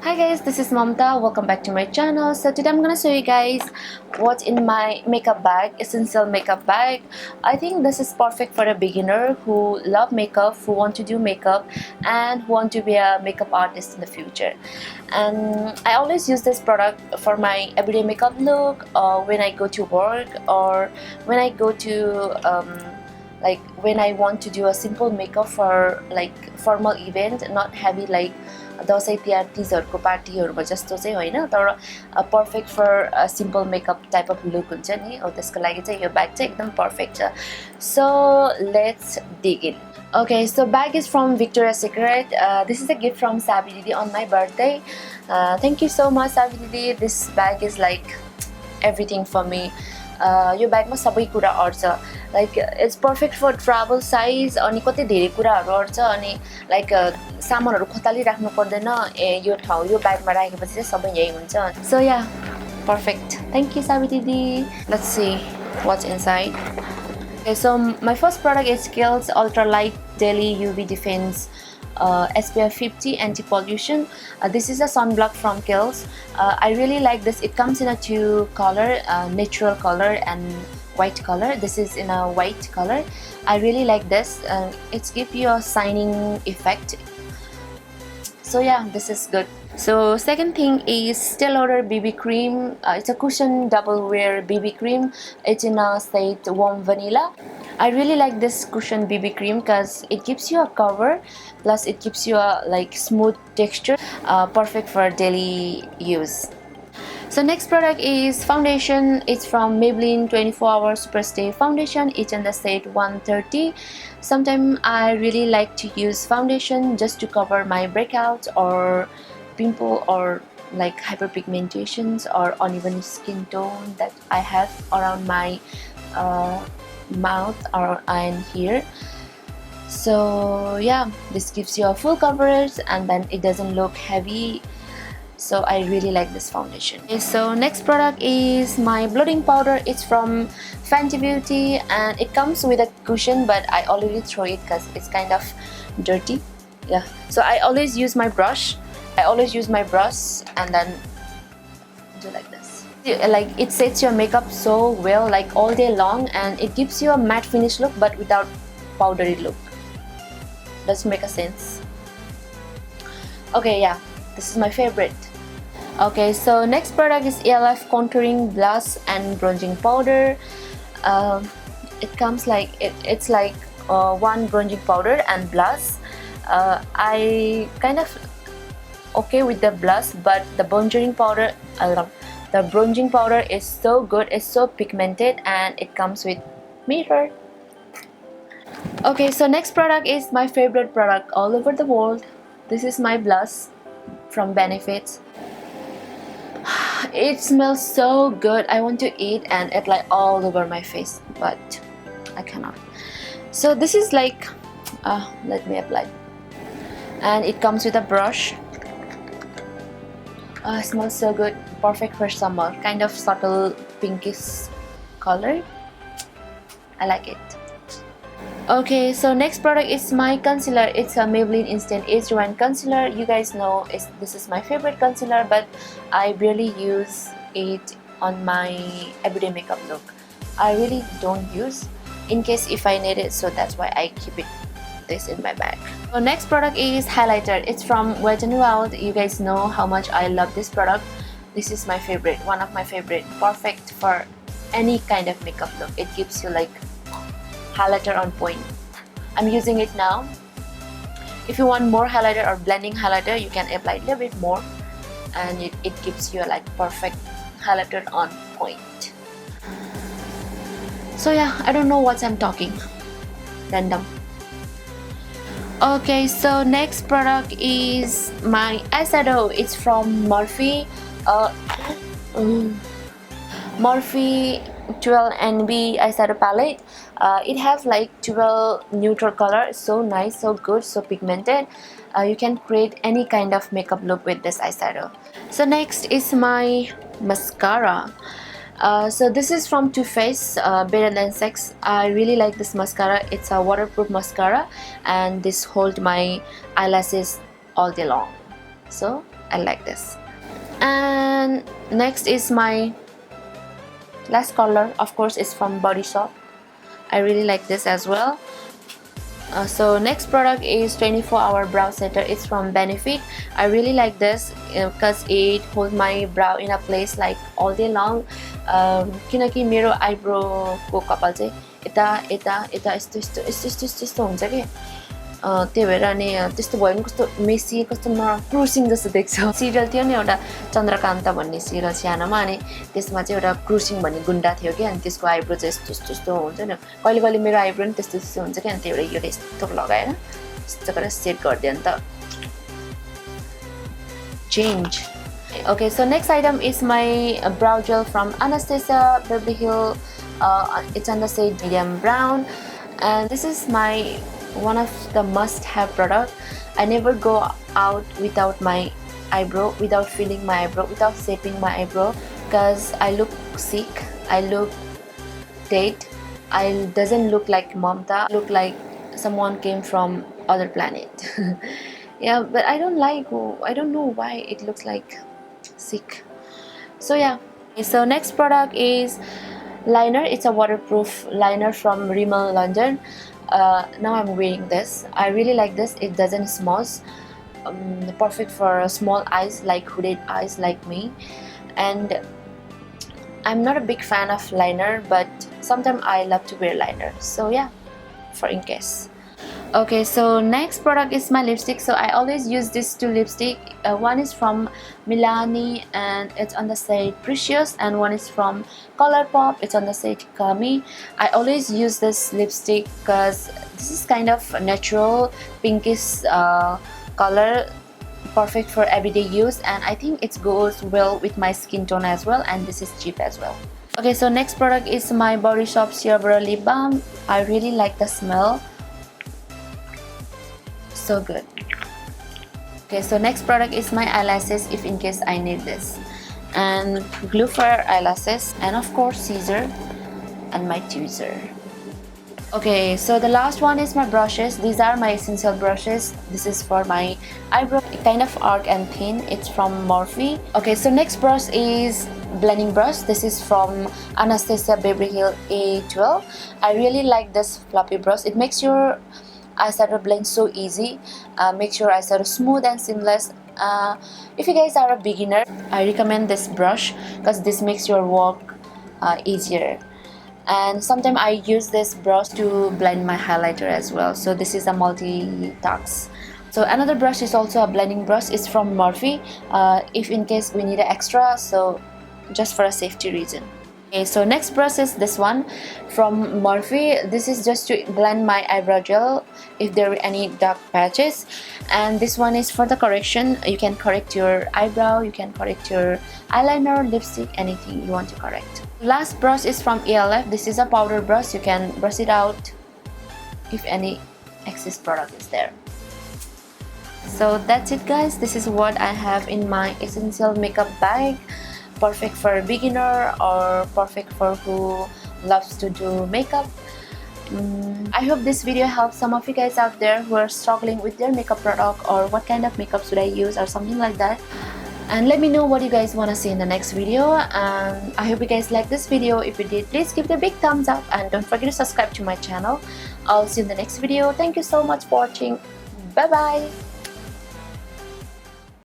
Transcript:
Hi guys, this is mamTa. Welcome back to my channel. So today I'm gonna show you guys what's in my makeup bag, essential makeup bag. I think this is perfect for a beginner who love makeup, who want to do makeup, and who want to be a makeup artist in the future. And I always use this product for my everyday makeup look, or when I go to work, or when I go to like when I want to do a simple makeup for like formal event, not heavy like Dashain Tihar तीजहरुको पार्टीहरुमा जस्तो चाहिँ होइन तर perfect for simple makeup type of look हुन्छ नि हो त्यसको लागि चाहिँ यो ब्याग चाहिँ एकदम पर्फेक्ट छ so let's dig in Okay, so bag is from Victoria's Secret. This is a gift from Sabi Didi on my birthday. Thank you so much, Sabi Didi. This bag is like everything for me. यो ब्यागमा सबै कुरा अट्छ like it's perfect for travel size अनि कति धेरै कुराहरू अट्छ अनि लाइक सामानहरू खोताली राख्नु पर्दैन यो ठाउँ यो ब्यागमा राखेपछि चाहिँ सबै यही हुन्छ सो या पर्फेक्ट थ्याङ्क यू साबी दिदी let's see what's inside Okay, so my first product is Kiel's Ultra Light Daily UV Defense SPF 50 Anti-Pollution. This is a sunblock from Kiel's. I really like this. It comes in a two color, natural color and white color. This is in a white color. I really like this. It gives you a shining effect. So yeah, this is good. So second thing is estee lauder BB cream. It's a cushion double wear BB cream. It's in a shade warm vanilla. I really like this cushion BB cream because it gives you a cover, plus it gives you a like smooth texture, perfect for daily use. So next product is foundation. It's from Maybelline 24 Hour Super Stay Foundation. It's in the shade 130. Sometimes I really like to use foundation just to cover my breakouts or pimple or like hyperpigmentations or uneven skin tone that I have around my mouth or and here. So yeah, this gives you a full coverage and then it doesn't look heavy. So I really like this foundation. Okay, so next product is my blotting powder. It's from Fenty Beauty and it comes with a cushion, but I already throw it because it's kind of dirty. Yeah, so I always use my brush. And then do like this. Like it sets your makeup so well, like all day long, and it gives you a matte finish look but without powdery look. Does make a sense? Okay, yeah, this is my favorite. Okay, so next product is ELF contouring blush and bronzing powder. It comes like it's like one bronzing powder and blush. I kind of okay with the blush, but the bronzing powder is so good. It's so pigmented and it comes with mirror. Okay, so next product is my favorite product all over the world. This is my blush from Benefits. It smells so good. I want to eat and apply all over my face, but I cannot. So this is like let me apply, and it comes with a brush. It smells so good, perfect for summer, kind of subtle pinkish color. I like it. Okay, so next product is my concealer. It's a Maybelline Instant Age Rewind Concealer. You guys know this is my favorite concealer, but I barely use it on my everyday makeup look. I really don't use in case if I need it, so that's why I keep this in my bag. So next product is highlighter. It's from Wet n Wild. You guys know how much I love this product. This is my favorite, one of my favorite, perfect for any kind of makeup look. It gives you like highlighter on point. I'm using it now. If you want more highlighter or blending highlighter, you can apply a little bit more, and it gives you like perfect highlighter on point. So yeah, I don't know what I'm talking, random. Okay, so next product is my eyeshadow. It's from Morphe. Morphe 12 NB eyeshadow palette. It has like 12 neutral color. So nice, so good, so pigmented. You can create any kind of makeup look with this eyeshadow. So next is my mascara. So this is from Too Faced, Better Than Sex. I really like this mascara. It's a waterproof mascara and this holds my eyelashes all day long. So I like this. And next is my last color, of course, is from Body Shop. I really like this as well. So next product is 24-hour brow setter. It's from Benefit. I really like this because it holds my brow in a place like all day long. किनकि मेरो eyebrow को कपाल चाहिँ यता यता यता यस्तो यस्तो यस्तो यस्तो यस्तो यस्तो हुन्छ कि त्यही भएर अनि त्यस्तो भयो भने कस्तो मेसी कस्तो क्रुसिङ जस्तो देख्छ। सिरियल थियो नि एउटा चन्द्रकान्त भन्ने सिरियल सानोमा, अनि त्यसमा चाहिँ एउटा क्रुसिङ भन्ने गुन्डा थियो कि, अनि त्यसको आइब्रो चाहिँ यस्तो यस्तो यस्तो हुन्छ नि। कहिले कहिले मेरो आइब्रो नि त्यस्तो त्यस्तो हुन्छ कि, अनि त्यही भएर यो यस्तो लगाएर यस्तो गरेर सेट गरिदियो नि त change. Okay, so next item is my brow gel from Anastasia Beverly Hills. It's on the shade medium brown, and this is my one of the must-have product. I never go out without my eyebrow, without filling my eyebrow, without shaping my eyebrow, because I look sick, I look dead, I doesn't look like mamTa, look like someone came from other planet. Yeah, but I don't know why it looks like sick. So yeah, so next product is liner. It's a waterproof liner from Rimmel London. Now I'm wearing this. I really like this. It doesn't smudge. Perfect for small eyes, like hooded eyes like me. And I'm not a big fan of liner, but sometimes I love to wear liner. So yeah, for in case. Okay, so next product is my lipstick. So I always use these two lipstick. One is from Milani and it's on the shade Precious, and one is from Colourpop, it's on the shade Cami. I always use this lipstick because this is kind of natural pinkish color, perfect for everyday use, and I think it goes well with my skin tone as well, and this is cheap as well. Okay, so next product is my Body Shop Sheer Butter Lip Balm. I really like the smell. So good. Okay, so next product is my eyelashes, if in case I need this, and glue for eyelashes, and of course scissor and my tweezer. Okay, so the last one is my brushes. These are my essential brushes. This is for my eyebrow, kind of arc and thin. It's from Morphe. Okay, so next brush is blending brush. This is from Anastasia Beverly Hills A12. I really like this fluffy brush. It makes your eyeshadow blend so easy, makes your eyeshadow smooth and seamless. If you guys are a beginner, I recommend this brush because this makes your work easier. And sometimes I use this brush to blend my highlighter as well. So this is a multi-task. So another brush is also a blending brush. It's from Morphe, if in case we need an extra, so just for a safety reason. Okay, so next brush is this one from Morphe. This is just to blend my eyebrow gel if there are any dark patches, and this one is for the correction. You can correct your eyebrow, you can correct your eyeliner, lipstick, anything you want to correct. Last brush is from ELF. This is a powder brush. You can brush it out if any excess product is there. So that's it, guys. This is what I have in my essential makeup bag. Perfect for a beginner or perfect for who loves to do makeup. I hope this video helps some of you guys out there who are struggling with their makeup product, or what kind of makeup should I use or something like that. And let me know what you guys want to see in the next video. And I hope you guys like this video. If you did, please give it a big thumbs up and don't forget to subscribe to my channel. I'll see you in the next video. Thank you so much for watching. Bye bye.